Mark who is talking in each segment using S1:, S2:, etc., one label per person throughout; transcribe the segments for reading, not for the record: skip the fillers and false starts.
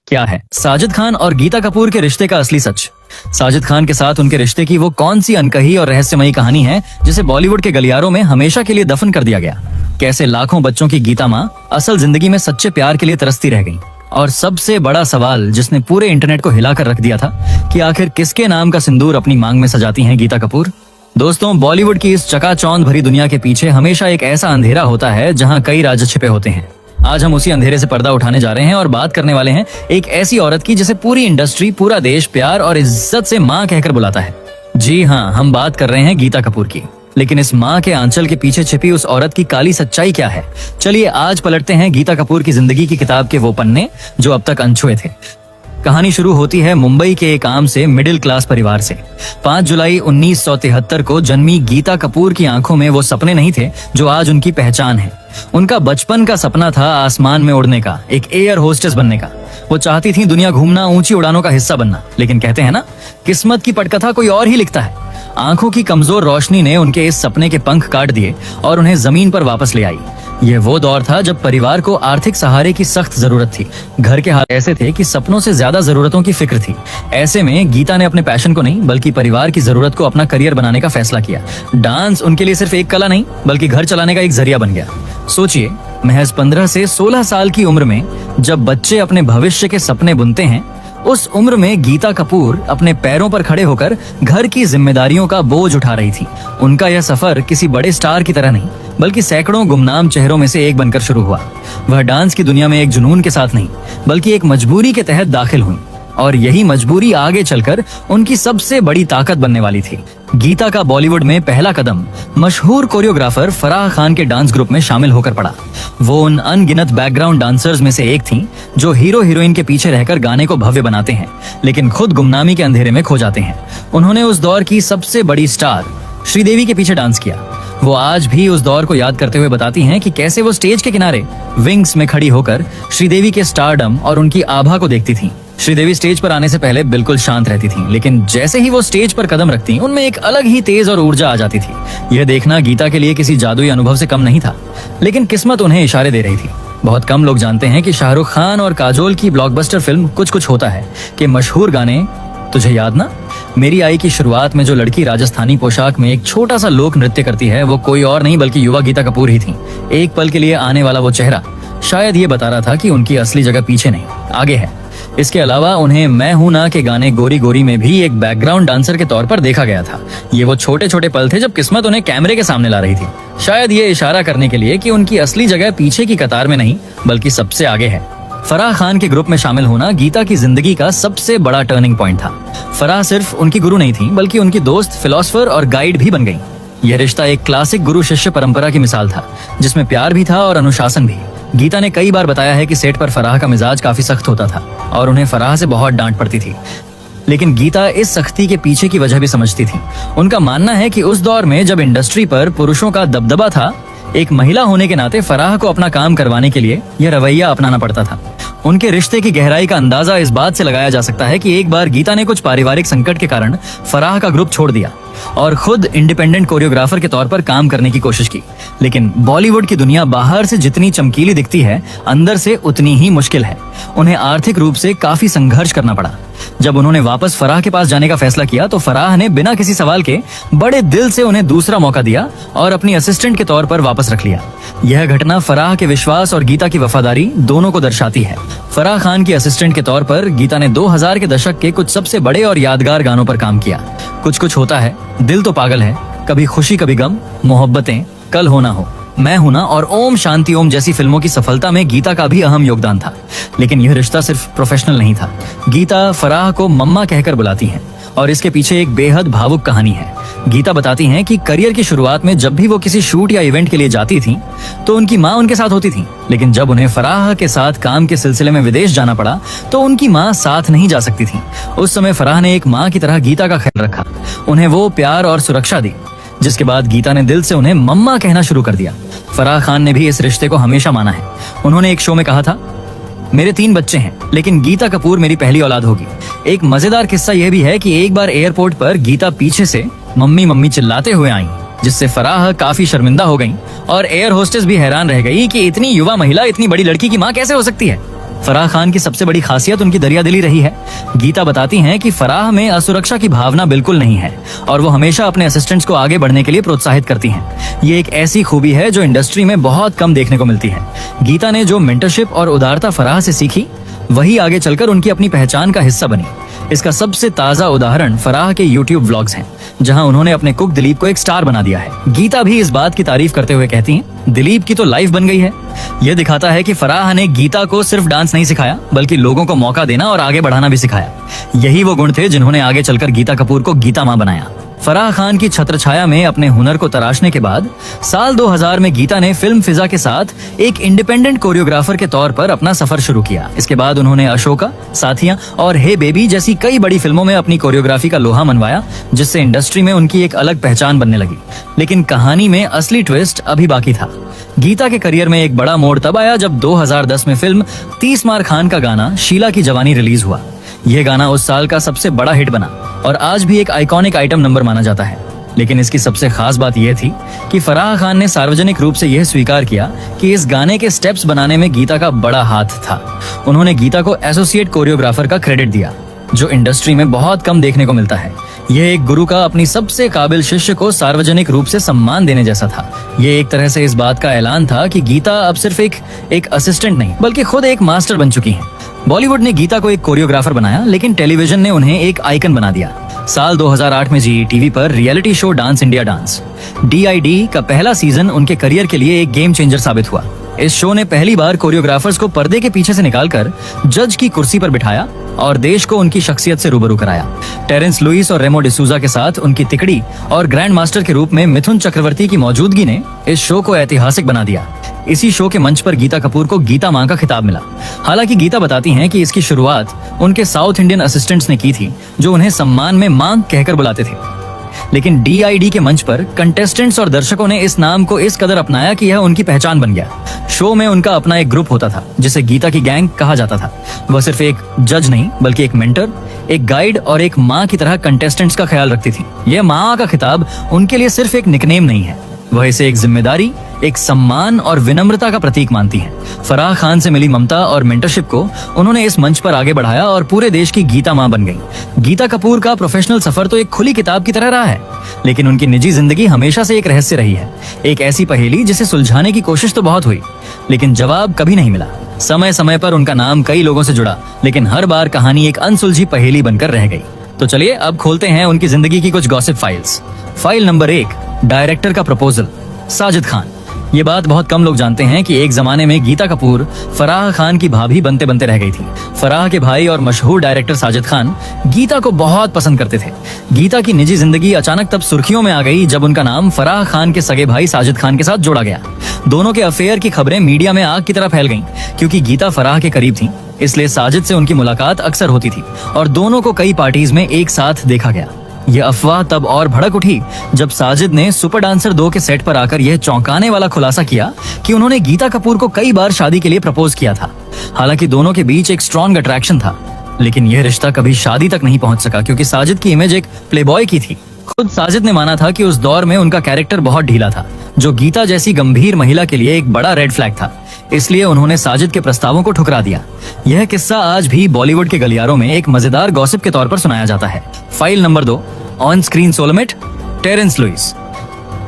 S1: क्या है साजिद खान और गीता कपूर के रिश्ते का असली सच। साजिद खान के साथ उनके रिश्ते की वो कौन सी अनकही और रहस्यमयी कहानी है जिसे बॉलीवुड के गलियारों में हमेशा के लिए दफन कर दिया गया। कैसे लाखों बच्चों की गीता माँ असल जिंदगी में सच्चे प्यार के लिए तरसती रह गई। और सबसे बड़ा सवाल जिसने पूरे इंटरनेट को हिलाकर रख दिया था कि आखिर किसके नाम का सिंदूर अपनी मांग में सजाती हैं गीता कपूर। दोस्तों, बॉलीवुड की इस चकाचौंध भरी दुनिया के पीछे हमेशा एक ऐसा अंधेरा होता है जहां कई राज छिपे होते हैं। आज हम उसी अंधेरे से पर्दा उठाने जा रहे हैं और बात करने वाले हैं एक ऐसी औरत की जिसे पूरी इंडस्ट्री, पूरा देश प्यार और इज्जत से माँ कहकर बुलाता है। जी हाँ, हम बात कर रहे हैं गीता कपूर की। लेकिन इस माँ के आंचल के पीछे छिपी उस औरत की काली सच्चाई क्या है? चलिए आज पलटते हैं गीता कपूर की जिंदगी की किताब के वो पन्ने जो अब तक अनछुए थे। कहानी शुरू होती है मुंबई के एक आम से मिडिल क्लास परिवार से। 5 जुलाई 1973 को जन्मी गीता कपूर की आंखों में वो सपने नहीं थे जो आज उनकी पहचान है। उनका बचपन का सपना था आसमान में उड़ने का, एक एयर होस्टेस बनने का। वो चाहती थी दुनिया घूमना, ऊंची उड़ानों का हिस्सा बनना। लेकिन कहते हैं ना, किस्मत की पटकथा कोई और ही लिखता है। आंखों की कमजोर रोशनी ने उनके इस सपने के पंख काट दिए और उन्हें जमीन पर वापस ले आई। ये वो दौर था जब परिवार को आर्थिक सहारे की सख्त जरूरत थी। घर के हाल ऐसे थे कि सपनों से ज्यादा जरूरतों की फिक्र थी। ऐसे में गीता ने अपने पैशन को नहीं बल्कि परिवार की जरूरत को अपना करियर बनाने का फैसला किया। डांस उनके लिए सिर्फ एक कला नहीं बल्कि घर चलाने का एक जरिया बन गया। सोचिए, महज 15 से 16 साल की उम्र में जब बच्चे अपने भविष्य के सपने बुनते हैं, उस उम्र में गीता कपूर अपने पैरों पर खड़े होकर घर की जिम्मेदारियों का बोझ उठा रही थी। उनका यह सफर किसी बड़े स्टार की तरह नहीं बल्कि सैकड़ों गुमनाम चेहरों में से एक बनकर शुरू हुआ। वह डांस की दुनिया में एक जुनून के साथ नहीं बल्कि एक मजबूरी के तहत दाखिल हुई और यही मजबूरी आगे चलकर उनकी सबसे बड़ी ताकत बनने वाली थी। गीता का बॉलीवुड में पहला कदम मशहूर कोरियोग्राफर फराह खान के डांस ग्रुप में शामिल होकर पड़ा। वो उन अनगिनत बैकग्राउंड डांसर्स में से एक थीं जो हीरो हीरोइन के पीछे रहकर गाने को भव्य बनाते हैं लेकिन खुद गुमनामी के अंधेरे में खो जाते हैं। उन्होंने उस दौर की सबसे बड़ी स्टार श्रीदेवी के पीछे डांस किया। वो आज भी उस दौर को याद करते हुए बताती हैं कि कैसे वो स्टेज के किनारे विंग्स में खड़ी होकर श्रीदेवी के स्टारडम और उनकी आभा को देखती थी। श्रीदेवी स्टेज पर आने से पहले बिल्कुल शांत रहती थीं, लेकिन जैसे ही वो स्टेज पर कदम रखती उनमें एक अलग ही तेज और ऊर्जा आ जाती थी। यह देखना गीता के लिए किसी जादुई अनुभव से कम नहीं था, लेकिन किस्मत उन्हें इशारे दे रही थी। बहुत कम लोग जानते हैं कि शाहरुख खान और काजोल की ब्लॉकबस्टर फिल्म कुछ कुछ होता है के मशहूर गाने तुझे याद ना, मेरी आई की शुरुआत में जो लड़की राजस्थानी पोशाक में एक छोटा सा लोक नृत्य करती है वो कोई और नहीं बल्कि युवा गीता कपूर ही थी। एक पल के लिए आने वाला वो चेहरा शायद ये बता रहा था कि उनकी असली जगह पीछे नहीं आगे है। इसके अलावा उन्हें मैं हूं ना के गाने गोरी गोरी में भी एक बैकग्राउंड डांसर के तौर पर देखा गया था। ये वो छोटे छोटे पल थे जब किस्मत उन्हें कैमरे के सामने ला रही थी, शायद ये इशारा करने के लिए कि उनकी असली जगह पीछे की कतार में नहीं बल्कि सबसे आगे है। फराह खान के ग्रुप में शामिल होना गीता की जिंदगी का सबसे बड़ा टर्निंग पॉइंट था। फराह सिर्फ उनकी गुरु नहीं थी बल्कि उनकी दोस्त, फिलोसोफर और गाइड भी बन गई। यह रिश्ता एक क्लासिक गुरु शिष्य परंपरा की मिसाल था जिसमें प्यार भी था और अनुशासन भी। गीता ने कई बार बताया है कि सेट पर फराह का मिजाज काफी सख्त होता था और उन्हें फराह से बहुत डांट पड़ती थी, लेकिन गीता इस सख्ती के पीछे की वजह भी समझती थी। उनका मानना है कि उस दौर में जब इंडस्ट्री पर पुरुषों का दबदबा था, एक महिला होने के नाते फराह को अपना काम करवाने के लिए यह रवैया अपनाना पड़ता था। उनके रिश्ते की गहराई का अंदाजा इस बात से लगाया जा सकता है कि एक बार गीता ने कुछ पारिवारिक संकट के कारण फराह का ग्रुप छोड़ दिया और खुद इंडिपेंडेंट कोरियोग्राफर के तौर पर काम करने की कोशिश की। लेकिन बॉलीवुड की दुनिया बाहर से जितनी चमकीली दिखती है, अंदर से उतनी ही मुश्किल है। उन्हें आर्थिक रूप से काफी संघर्ष करना पड़ा। जब उन्होंने वापस फराह के पास जाने का फैसला किया तो फराह ने बिना किसी सवाल के बड़े दिल से उन्हें दूसरा मौका दिया और अपनी असिस्टेंट के तौर पर वापस रख लिया। यह घटना फराह के विश्वास और गीता की वफादारी दोनों को दर्शाती है। फराह खान की असिस्टेंट के तौर पर गीता ने 2000 के दशक के कुछ सबसे बड़े और यादगार गानों पर काम किया। कुछ कुछ होता है, दिल तो पागल है, कभी खुशी कभी गम, मोहब्बतें, कल हो ना हो, मैं हूं ना और ओम शांति ओम जैसी फिल्मों की सफलता में गीता का भी अहम योगदान था। लेकिन यह रिश्ता सिर्फ प्रोफेशनल नहीं था। गीता फराह को मम्मा कहकर बुलाती हैं और इसके पीछे एक बेहद भावुक कहानी है। गीता बताती हैं कि करियर की शुरुआत में जब भी वो किसी शूट या इवेंट के लिए जाती थीं, तो उनकी माँ उनके साथ होती थी। लेकिन जब उन्हें फराह के साथ काम के सिलसिले में विदेश जाना पड़ा तो उनकी माँ साथ नहीं जा सकती थी। उस समय फराह ने एक माँ की तरह गीता का ख्याल रखा, उन्हें वो प्यार और सुरक्षा दी, जिसके बाद गीता ने दिल से उन्हें मम्मा कहना शुरू कर दिया। फराह खान ने भी इस रिश्ते को हमेशा माना है। उन्होंने एक शो में कहा था, मेरे 3 बच्चे हैं लेकिन गीता कपूर मेरी पहली औलाद होगी। एक मजेदार किस्सा यह भी है कि एक बार एयरपोर्ट पर गीता पीछे से मम्मी मम्मी चिल्लाते हुए आई, जिससे फराह काफी शर्मिंदा हो गई और एयर होस्टेस भी हैरान रह गई कि इतनी युवा महिला इतनी बड़ी लड़की की माँ कैसे हो सकती है। फराह खान की सबसे बड़ी खासियत उनकी दरियादिली रही है। गीता बताती हैं कि फराह में असुरक्षा की भावना बिल्कुल नहीं है और वो हमेशा अपने असिस्टेंट्स को आगे बढ़ने के लिए प्रोत्साहित करती हैं। ये एक ऐसी खूबी है जो इंडस्ट्री में बहुत कम देखने को मिलती है। गीता ने जो मेंटरशिप और उदारता फराह से सीखी, वही आगे चलकर उनकी अपनी पहचान का हिस्सा बनी। इसका सबसे ताजा उदाहरण फराह के YouTube व्लॉग्स हैं, जहां उन्होंने अपने कुक दिलीप को एक स्टार बना दिया है। गीता भी इस बात की तारीफ करते हुए कहती हैं, दिलीप की तो लाइफ बन गई है। यह दिखाता है कि फराह ने गीता को सिर्फ डांस नहीं सिखाया, बल्कि लोगों को मौका देना और आगे बढ़ाना भी सिखाया। यही वो गुण थे जिन्होंने आगे चलकर गीता कपूर को गीता मां बनाया। फराह खान की छत्रछाया में अपने हुनर को तराशने के बाद साल 2000 में गीता ने फिल्म फिजा के साथ एक इंडिपेंडेंट कोरियोग्राफर के तौर पर अपना सफर शुरू किया। इसके बाद उन्होंने अशोका, साथिया और हे बेबी जैसी कई बड़ी फिल्मों में अपनी कोरियोग्राफी का लोहा मनवाया, जिससे इंडस्ट्री में उनकी एक अलग पहचान बनने लगी। लेकिन कहानी में असली ट्विस्ट अभी बाकी था। गीता के करियर में एक बड़ा मोड़ तब आया जब 2010 में फिल्म 30 मार खान का गाना शीला की जवानी रिलीज हुआ। यह गाना उस साल का सबसे बड़ा हिट बना और आज भी एक आइकॉनिक आइटम नंबर माना जाता है। लेकिन इसकी सबसे खास बात यह थी कि फराह खान ने सार्वजनिक रूप से यह स्वीकार किया कि इस गाने के स्टेप्स बनाने में गीता का बड़ा हाथ था। उन्होंने गीता को एसोसिएट कोरियोग्राफर का क्रेडिट दिया, जो इंडस्ट्री में बहुत कम देखने को मिलता है। यह एक गुरु का अपनी सबसे काबिल शिष्य को सार्वजनिक रूप से सम्मान देने जैसा था। यह एक तरह से इस बात का ऐलान था कि गीता अब सिर्फ एक असिस्टेंट नहीं, बल्कि खुद एक मास्टर बन चुकी हैं। बॉलीवुड ने गीता को एक कोरियोग्राफर बनाया, लेकिन टेलीविजन ने उन्हें एक आइकन बना दिया। साल 2008 में जी टीवी पर reality show dance India dance DID का पहला सीजन उनके करियर के लिए एक गेम चेंजर साबित हुआ। इस शो ने पहली बार कोरियोग्राफर्स को पर्दे के पीछे से निकालकर जज की कुर्सी पर बिठाया और देश को उनकी शख्सियत से रूबरू कराया। टेरेंस लुइस और रेमो डिसूजा के साथ उनकी तिकड़ी और ग्रैंड मास्टर के रूप में मिथुन चक्रवर्ती की मौजूदगी ने इस शो को ऐतिहासिक बना दिया। इसी शो के मंच पर गीता कपूर को गीता मां का खिताब मिला। हालांकि गीता बताती हैं कि इसकी शुरुआत उनके साउथ इंडियन असिस्टेंट्स ने की थी, जो उन्हें सम्मान में मां कहकर बुलाते थे। लेकिन DID के मंच पर कंटेस्टेंट्स और दर्शकों ने इस नाम को इस कदर अपनाया कि यह उनकी पहचान बन गया। शो में उनका अपना एक ग्रुप होता था, जिसे गीता की गैंग कहा जाता था। वह सिर्फ एक जज नहीं, बल्कि एक मेंटर, एक गाइड और एक माँ की तरह कंटेस्टेंट्स का ख्याल रखती थी। यह माँ का खिताब उनके लिए सिर्फ एक निकनेम नहीं है, वह इसे एक जिम्मेदारी, एक सम्मान और विनम्रता का प्रतीक मानती हैं। फराह खान से मिली ममता और मेंटरशिप को उन्होंने इस मंच पर आगे बढ़ाया और पूरे देश की गीता मां बन गई। गीता कपूर का प्रोफेशनल सफर तो एक खुली किताब की तरह रहा है, लेकिन उनकी निजी जिंदगी हमेशा से एक रहस्य रही है। एक ऐसी पहेली जिसे सुलझाने की कोशिश तो बहुत हुई, लेकिन जवाब कभी नहीं मिला। समय समय पर उनका नाम कई लोगों से जुड़ा, लेकिन हर बार कहानी एक अनसुलझी पहेली बनकर रह गई। तो चलिए अब खोलते हैं उनकी जिंदगी की कुछ gossip files. File number 1, director का प्रपोजल, साजिद खान। ये बात बहुत कम लोग जानते हैं कि एक जमाने में गीता कपूर फराह खान की भाभी बनते बनते रह गई थी। फराह के भाई और मशहूर डायरेक्टर साजिद खान गीता को बहुत पसंद करते थे। गीता की निजी जिंदगी अचानक तब सुर्खियों में आ गई जब उनका नाम फराह खान के सगे भाई साजिद खान के साथ जोड़ा गया। दोनों के अफेयर की खबरें मीडिया में आग की तरह फैल गईं। क्योंकि गीता फराह के करीब थी, इसलिए साजिद से उनकी मुलाकात अक्सर होती थी और दोनों को कई पार्टीज में एक साथ देखा गया। यह अफवाह तब और भड़क उठी जब साजिद ने सुपर डांसर 2 के सेट पर आकर यह चौंकाने वाला खुलासा किया कि उन्होंने गीता कपूर को कई बार शादी के लिए प्रपोज किया था। हालांकि दोनों के बीच एक स्ट्रॉन्ग अट्रैक्शन था, लेकिन यह रिश्ता कभी शादी तक नहीं पहुंच सका क्योंकि साजिद की इमेज एक प्लेबॉय की थी। खुद साजिद ने माना था कि उस दौर में उनका कैरेक्टर बहुत ढीला था, जो गीता जैसी गंभीर महिला के लिए एक बड़ा रेड फ्लैग था। इसलिए उन्होंने साजिद के प्रस्तावों को ठुकरा दिया। यह किस्सा आज भी बॉलीवुड के गलियारों में एक मजेदार गॉसिप के तौर पर सुनाया जाता है। File number 2, on screen soulmate, Terence Lewis.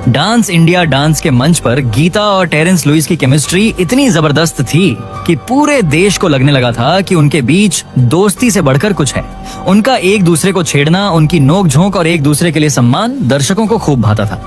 S1: Dance India dance के मंच पर गीता और टेरेंस लुइस की केमिस्ट्री इतनी जबरदस्त थी कि पूरे देश को लगने लगा था कि उनके बीच दोस्ती से बढ़कर कुछ है। उनका एक दूसरे को छेड़ना, उनकी नोक झोंक और एक दूसरे के लिए सम्मान दर्शकों को खूब भाता था।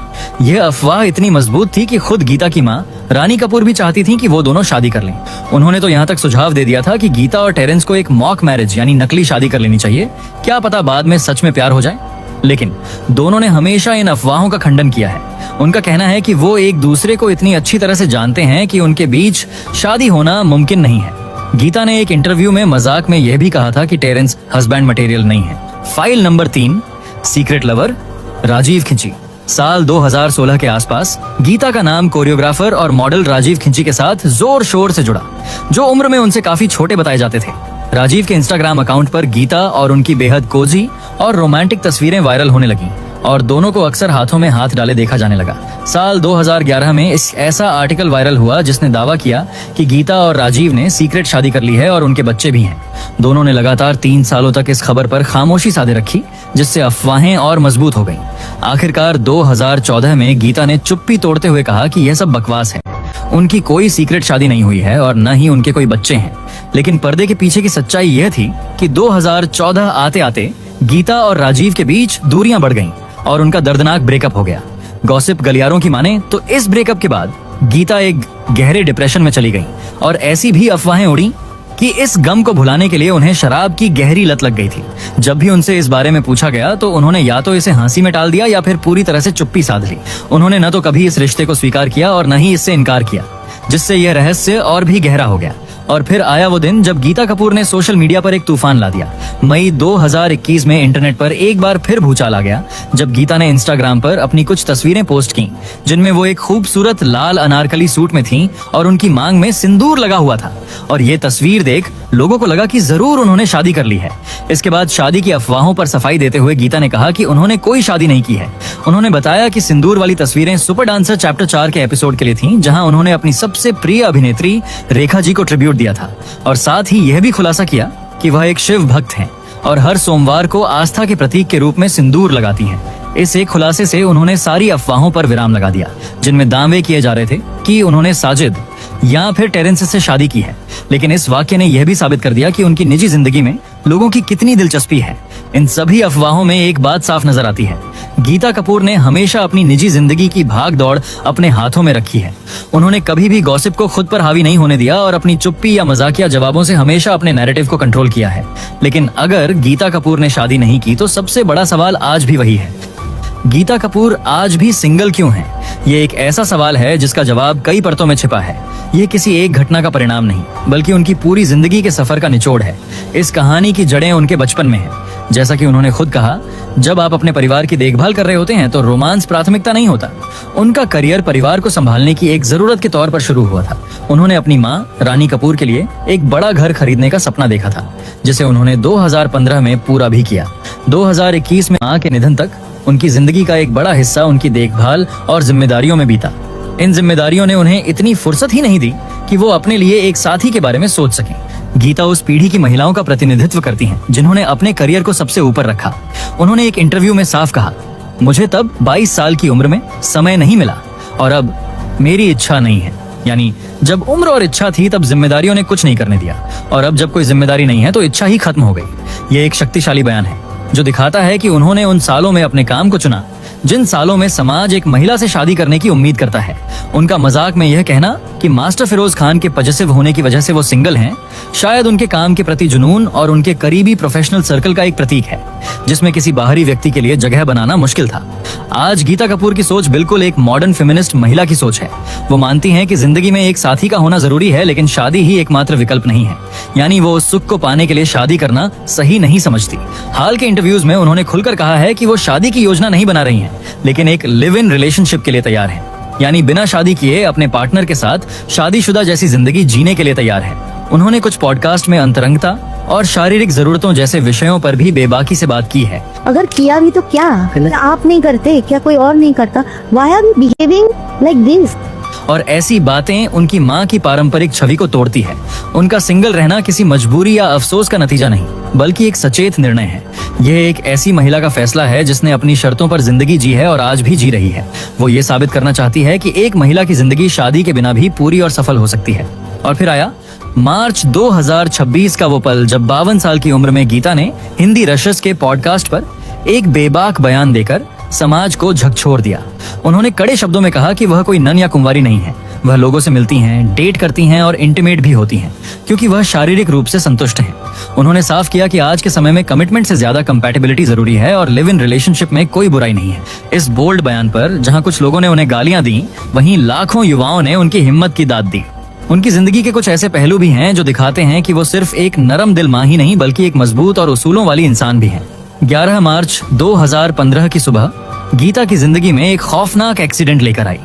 S1: यह अफवाह इतनी मजबूत थी कि खुद गीता की मां रानी कपूर भी चाहती थी कि वो दोनों शादी कर लें। उन्होंने तो यहाँ तक सुझाव दे दिया था कि गीता और टेरेंस को एक मॉक मैरिज यानी नकली शादी कर लेनी चाहिए, क्या पता बाद में सच में प्यार हो जाए। लेकिन दोनों ने हमेशा इन अफवाहों का खंडन किया है। उनका कहना है कि वो एक दूसरे को इतनी अच्छी तरह से जानते हैं कि उनके बीच शादी होना मुमकिन नहीं है। गीता ने एक इंटरव्यू में मजाक में यह भी कहा था कि टेरेंस हस्बैंड मटेरियल नहीं है। File number 3, secret lover, Rajiv Khinchi. साल 2016 के आसपास गीता का नाम कोरियोग्राफर और मॉडल राजीव खिंची के साथ जोर शोर से जुड़ा, जो उम्र में उनसे काफी छोटे बताए जाते थे। राजीव के इंस्टाग्राम अकाउंट पर गीता और उनकी बेहद कोजी और रोमांटिक तस्वीरें वायरल होने लगी और दोनों को अक्सर हाथों में हाथ डाले देखा जाने लगा। साल 2011 में इस ऐसा आर्टिकल वायरल हुआ जिसने दावा किया कि गीता और राजीव ने सीक्रेट शादी कर ली है और उनके बच्चे भी हैं। दोनों ने लगातार 3 सालों तक इस खबर पर खामोशी साधे रखी, जिससे अफवाहें और मजबूत हो गईं। आखिरकार 2014 में गीता ने चुप्पी तोड़ते हुए कहा कि यह सब बकवास है, उनकी कोई सीक्रेट शादी नहीं हुई है और न ही उनके कोई बच्चे हैं। लेकिन पर्दे के पीछे की सच्चाई यह थी कि 2014 आते आते गीता और राजीव के बीच दूरियां बढ़ गईं और उनका दर्दनाक ब्रेकअप हो गया। गॉसिप गलियारों की माने तो इस ब्रेकअप के बाद गीता एक गहरे डिप्रेशन में चली गई और ऐसी भी अफवाहें उड़ी कि इस गम को भुलाने के लिए उन्हें शराब की गहरी लत लग गई थी। जब भी उनसे इस बारे में पूछा गया तो उन्होंने या तो इसे हंसी में टाल दिया या फिर पूरी तरह से चुप्पी साध ली। उन्होंने न तो कभी इस रिश्ते को स्वीकार किया और न ही इससे इनकार किया, जिससे यह रहस्य और भी गहरा हो गया। और फिर आया वो दिन जब गीता कपूर ने सोशल मीडिया पर एक तूफान ला दिया। मई 2021 में इंटरनेट पर एक बार फिर भूचाल आ गया जब गीता ने इंस्टाग्राम पर अपनी कुछ तस्वीरें पोस्ट की, जिनमें वो एक खूबसूरत लाल अनारकली सूट में थीं और उनकी मांग में सिंदूर लगा हुआ था। और ये तस्वीर देख लोगों को लगा कि जरूर उन्होंने शादी कर ली है। इसके बाद शादी की अफवाहों पर सफाई देते हुए गीता ने कहा कि उन्होंने कोई शादी नहीं की है। उन्होंने बताया कि सिंदूर वाली तस्वीरें सुपर डांसर चैप्टर 4 के एपिसोड के लिए थीं, जहां उन्होंने अपनी सबसे प्रिय अभिनेत्री रेखा जी को ट्रिब्यूट दिया था। और साथ ही यह भी खुलासा किया कि वह एक शिव भक्त हैं और हर सोमवार को आस्था के प्रतीक के रूप में सिंदूर लगाती हैं। इस एक खुलासे से उन्होंने सारी अफवाहों पर विराम लगा दिया, जिनमें दावे किए जा रहे थे कि उन्होंने साजिद या फिर टेरेंस से शादी की है। लेकिन इस वाक्य ने यह भी साबित कर दिया कि उनकी निजी जिंदगी में लोगों की कितनी दिलचस्पी है। इन सभी अफवाहों में एक बात साफ नजर आती है, गीता कपूर ने हमेशा अपनी निजी जिंदगी की भाग दौड़ अपने हाथों में रखी है। उन्होंने कभी भी गॉसिप को खुद पर हावी नहीं होने दिया और अपनी चुप्पी या मजाकिया जवाबों से हमेशा अपने नैरेटिव को कंट्रोल किया है। लेकिन अगर गीता कपूर ने शादी नहीं की तो सबसे बड़ा सवाल आज भी वही है, गीता कपूर आज भी सिंगल क्यों है? ये एक ऐसा सवाल है जिसका जवाब कई परतों में छिपा है। ये किसी एक घटना का परिणाम नहीं, बल्कि उनकी पूरी जिंदगी के सफर का निचोड़ है। इस कहानी की जड़ें उनके बचपन में है। जैसा कि उन्होंने खुद कहा, जब आप अपने परिवार की देखभाल कर रहे होते हैं तो रोमांस प्राथमिकता नहीं होता। उनका करियर परिवार को संभालने की एक जरूरत के तौर पर शुरू हुआ था। उन्होंने अपनी माँ रानी कपूर के लिए एक बड़ा घर खरीदने का सपना देखा था, जिसे उन्होंने 2015 में पूरा भी किया। 2021 में माँ के निधन तक उनकी जिंदगी का एक बड़ा हिस्सा उनकी देखभाल और जिम्मेदारियों में बीता। इन जिम्मेदारियों ने उन्हें इतनी फुर्सत ही नहीं दी कि वो अपने लिए एक साथी के बारे में सोच सकें। गीता उस पीढ़ी की महिलाओं का प्रतिनिधित्व करती हैं जिन्होंने अपने करियर को सबसे ऊपर रखा। उन्होंने एक इंटरव्यू में साफ कहा, मुझे तब 22 साल की उम्र में समय नहीं मिला और अब मेरी इच्छा नहीं है। यानी जब उम्र और इच्छा थी तब जिम्मेदारियों ने कुछ नहीं करने दिया, और अब जब कोई जिम्मेदारी नहीं है तो इच्छा ही खत्म हो गई। ये एक शक्तिशाली बयान है जो दिखाता है कि उन्होंने उन सालों में अपने काम को चुना जिन सालों में समाज एक महिला से शादी करने की उम्मीद करता है। उनका मजाक में यह कहना कि मास्टर फिरोज खान के पजेसिव होने की वजह से वो सिंगल हैं, शायद उनके काम के प्रति जुनून और उनके करीबी प्रोफेशनल सर्कल का एक प्रतीक है, जिसमें किसी बाहरी व्यक्ति के लिए जगह बनाना मुश्किल था। आज गीता कपूर की सोच बिल्कुल एक मॉडर्न फेमिनिस्ट महिला की सोच है। वो मानती हैं कि जिंदगी में एक साथी का होना जरूरी है, लेकिन शादी ही एकमात्र विकल्प नहीं है। यानी वो उस सुख को पाने के लिए शादी करना सही नहीं समझती। हाल के इंटरव्यूज में उन्होंने खुलकर कहा है कि वो शादी की योजना नहीं बना रही हैं, लेकिन एक लिव इन रिलेशनशिप के लिए तैयार हैं। यानी बिना शादी किए अपने पार्टनर के साथ शादीशुदा जैसी जिंदगी जीने के लिए तैयार है। उन्होंने कुछ पॉडकास्ट में अंतरंगता और शारीरिक जरूरतों जैसे विषयों पर भी बेबाकी से बात की है।
S2: अगर किया भी तो क्या आप नहीं करते, क्या कोई और नहीं करता? Why are you behaving like this?
S1: और ऐसी बातें उनकी माँ की पारंपरिक छवि को तोड़ती है। उनका सिंगल रहना किसी मजबूरी या अफसोस का नतीजा नहीं, बल्कि एक सचेत निर्णय है। यह एक ऐसी महिला का फैसला है जिसने अपनी शर्तों पर जिंदगी जी है और आज भी जी रही है। वो ये साबित करना चाहती है कि एक महिला की जिंदगी शादी के बिना भी पूरी और सफल हो सकती है। और फिर आया मार्च 2026 का वो पल जब 52 साल की उम्र में गीता ने हिंदी रशस के पॉडकास्ट पर एक बेबाक बयान देकर समाज को झकझोर दिया। उन्होंने कड़े शब्दों में कहा कि वह कोई नन या कुंवारी नहीं है। वह लोगों से मिलती हैं, डेट करती हैं और इंटीमेट भी होती हैं, क्योंकि वह शारीरिक रूप से संतुष्ट हैं। उन्होंने साफ किया कि आज के समय में कमिटमेंट से ज्यादा कंपैटिबिलिटी जरूरी है और लिव इन रिलेशनशिप में कोई बुराई नहीं है। इस बोल्ड बयान पर जहां कुछ लोगों ने उन्हें गालियां दी, वहीं लाखों युवाओं ने उनकी हिम्मत की दाद दी। उनकी जिंदगी के कुछ ऐसे पहलू भी हैं जो दिखाते हैं कि वो सिर्फ एक नरम दिल माँ ही नहीं, बल्कि एक मजबूत और उसूलों वाली इंसान भी हैं। 11 मार्च 2015 की सुबह गीता की जिंदगी में एक खौफनाक एक्सीडेंट लेकर आई।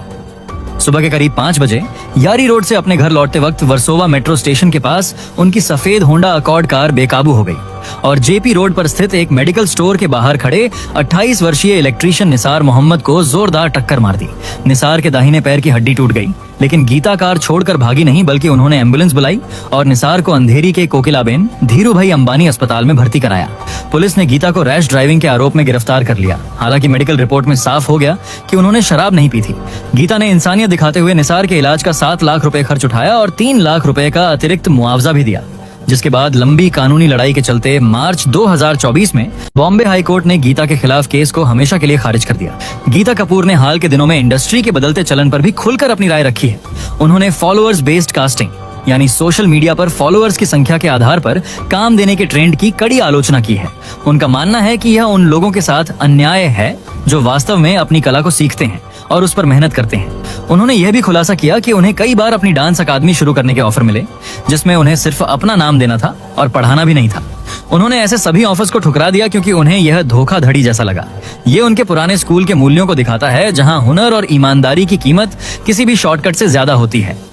S1: सुबह के करीब 5 बजे यारी रोड से अपने घर लौटते वक्त वर्सोवा मेट्रो स्टेशन के पास उनकी सफेद होंडा अकॉर्ड कार बेकाबू हो गई। और जेपी रोड पर स्थित एक मेडिकल स्टोर के बाहर खड़े 28 वर्षीय इलेक्ट्रीशियन निसार मोहम्मद को जोरदार टक्कर मार दी। निसार के दाहिने पैर की हड्डी टूट गई, लेकिन गीता कार छोड़कर भागी नहीं, बल्कि उन्होंने एम्बुलेंस बुलाई और निसार को अंधेरी के कोकिलाबेन धीरू भाई अंबानी अस्पताल में भर्ती कराया। पुलिस ने गीता को रैश ड्राइविंग के आरोप में गिरफ्तार कर लिया। हालांकि मेडिकल रिपोर्ट में साफ हो गया कि उन्होंने शराब नहीं पी थी। गीता ने इंसानियत दिखाते हुए निसार के इलाज का 7 लाख रुपए खर्च उठाया और 3 लाख रुपए का अतिरिक्त मुआवजा भी दिया, जिसके बाद लंबी कानूनी लड़ाई के चलते मार्च 2024 में बॉम्बे हाई कोर्ट ने गीता के खिलाफ केस को हमेशा के लिए खारिज कर दिया। गीता कपूर ने हाल के दिनों में इंडस्ट्री के बदलते चलन पर भी खुलकर अपनी राय रखी है। उन्होंने फॉलोअर्स बेस्ड कास्टिंग यानी सोशल मीडिया पर फॉलोअर्स की संख्या के आधार पर काम देने के ट्रेंड की कड़ी आलोचना की है। उनका मानना है कि यह उन लोगों के साथ अन्याय है जो वास्तव में अपनी कला को सीखते हैं और उस पर मेहनत करते हैं। उन्होंने यह भी खुलासा किया कि उन्हें कई बार अपनी डांस अकादमी शुरू करने के ऑफर मिले, जिसमें उन्हें सिर्फ अपना नाम देना था और पढ़ाना भी नहीं था। उन्होंने ऐसे सभी ऑफर्स को ठुकरा दिया क्योंकि उन्हें यह धोखाधड़ी जैसा लगा। ये उनके पुराने स्कूल के मूल्यों को दिखाता है, जहां हुनर और ईमानदारी की कीमत किसी भी शॉर्टकट से ज्यादा होती है।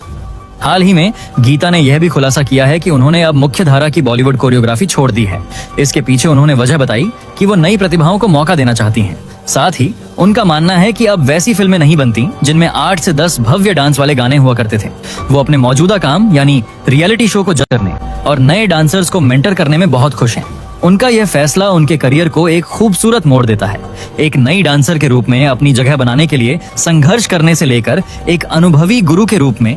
S1: हाल ही में गीता ने यह भी खुलासा किया है कि उन्होंने अब मुख्य धारा की बॉलीवुड कोरियोग्राफी छोड़ दी है। इसके पीछे उन्होंने वजह बताई कि वो नई प्रतिभाओं को मौका देना चाहती हैं। साथ ही उनका मानना है कि अब वैसी फिल्में नहीं बनती जिनमें 8 से 10 भव्य डांस वाले गाने हुआ करते थे। वो अपने मौजूदा काम यानी रियलिटी शो को जज करने और नए डांसर्स को मेंटर करने में बहुत खुश हैं। उनका यह फैसला उनके करियर को एक खूबसूरत मोड़ देता है। एक नई डांसर के रूप में अपनी जगह बनाने के लिए संघर्ष करने से लेकर एक अनुभवी गुरु के रूप में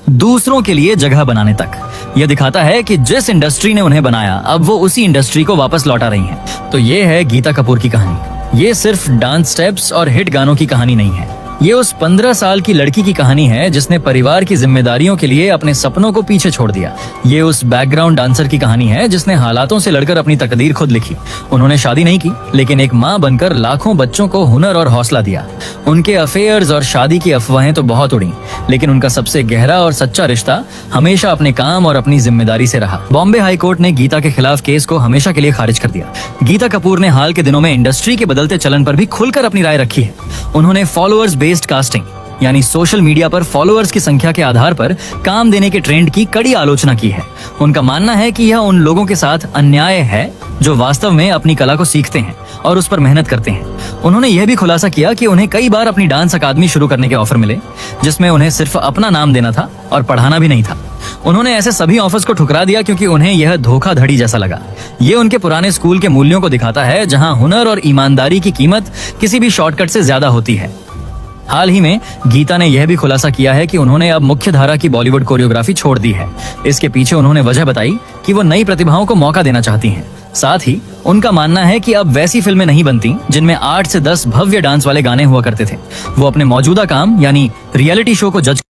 S1: दूसरों के लिए जगह बनाने तक, यह दिखाता है कि जिस इंडस्ट्री ने उन्हें बनाया, अब वो उसी इंडस्ट्री को वापस लौटा रही हैं। तो ये है गीता कपूर की कहानी। ये सिर्फ डांस स्टेप्स और हिट गानों की कहानी नहीं है। ये उस 15 साल की लड़की की कहानी है जिसने परिवार की जिम्मेदारियों के लिए अपने सपनों को पीछे छोड़ दिया। ये उस बैकग्राउंड डांसर की कहानी है जिसने हालातों से लड़कर अपनी तकदीर खुद लिखी। उन्होंने शादी नहीं की, लेकिन एक माँ बनकर लाखों बच्चों को हुनर और हौसला दिया। उनके अफेयर्स और शादी की अफवाहें तो बहुत उड़ी, लेकिन उनका सबसे गहरा और सच्चा रिश्ता हमेशा अपने काम और अपनी जिम्मेदारी से रहा। बॉम्बे हाई कोर्ट ने गीता के खिलाफ केस को हमेशा के लिए खारिज कर दिया। गीता कपूर ने हाल के दिनों में इंडस्ट्री के बदलते चलन पर भी खुलकर अपनी राय रखी है। उन्होंने फॉलोअर्स बेस्ड कास्टिंग यानी सोशल मीडिया पर फॉलोअर्स की संख्या के आधार पर काम देने के ट्रेंड की कड़ी आलोचना की है। उनका मानना है कि यह उन लोगों के साथ अन्याय है जो वास्तव में अपनी कला को सीखते हैं और उस पर मेहनत करते हैं। उन्होंने यह भी खुलासा किया कि उन्हें कई बार अपनी डांस अकादमी शुरू करने के ऑफर मिले, जिसमें उन्हें सिर्फ अपना नाम देना था और पढ़ाना भी नहीं था। उन्होंने ऐसे सभी ऑफर्स को ठुकरा दिया क्योंकि उन्हें यह धोखाधड़ी जैसा लगा। ये उनके पुराने स्कूल के मूल्यों को दिखाता है, जहां हुनर और ईमानदारी की कीमत किसी भी शॉर्टकट से ज्यादा होती है। हाल ही में गीता ने यह भी खुलासा किया है कि उन्होंने अब मुख्य धारा की बॉलीवुड कोरियोग्राफी छोड़ दी है। इसके पीछे उन्होंने वजह बताई कि वो नई प्रतिभाओं को मौका देना चाहती हैं। साथ ही उनका मानना है कि अब वैसी फिल्में नहीं बनती जिनमें 8 से 10 भव्य डांस वाले गाने हुआ करते थे। वो अपने मौजूदा काम यानी रियलिटी शो को जज